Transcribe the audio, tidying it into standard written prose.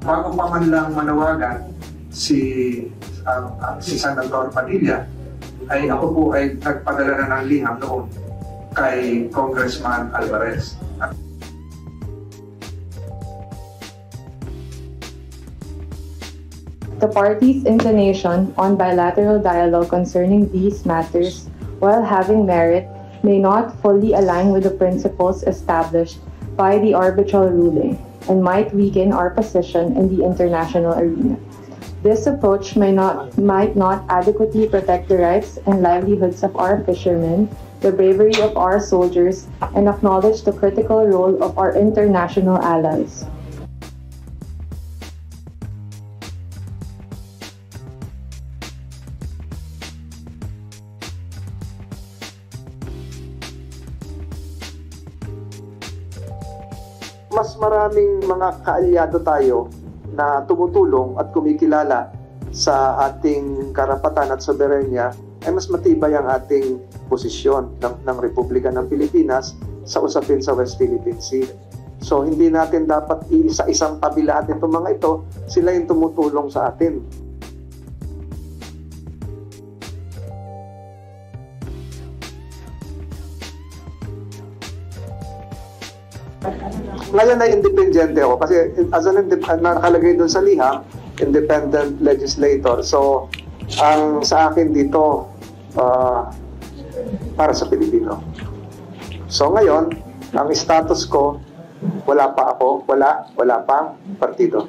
bago pa man lang manawagan si Senator Padilla, ay ako po ay nagpadala na ng liham noon kay Congressman Alvarez. The parties' inclination on bilateral dialogue concerning these matters, while having merit, may not fully align with the principles established by the arbitral ruling and might weaken our position in the international arena. This approach might not adequately protect the rights and livelihoods of our fishermen, the bravery of our soldiers, and acknowledge the critical role of our international allies. Mas maraming mga kaalyado tayo na tumutulong at kumikilala sa ating karapatan at soberenya, ay mas matibay ang ating posisyon ng Republika ng Pilipinas sa usapin sa West Philippine Sea. So hindi natin dapat isa-isang tabi lahat itong mga ito, sila yung tumutulong sa atin. Ngayon ay independente ako kasi as an nakalagay doon sa liham, independent legislator. So, ang sa akin dito para sa Pilipino. So ngayon, ang status ko, wala pa ako, wala pang partido.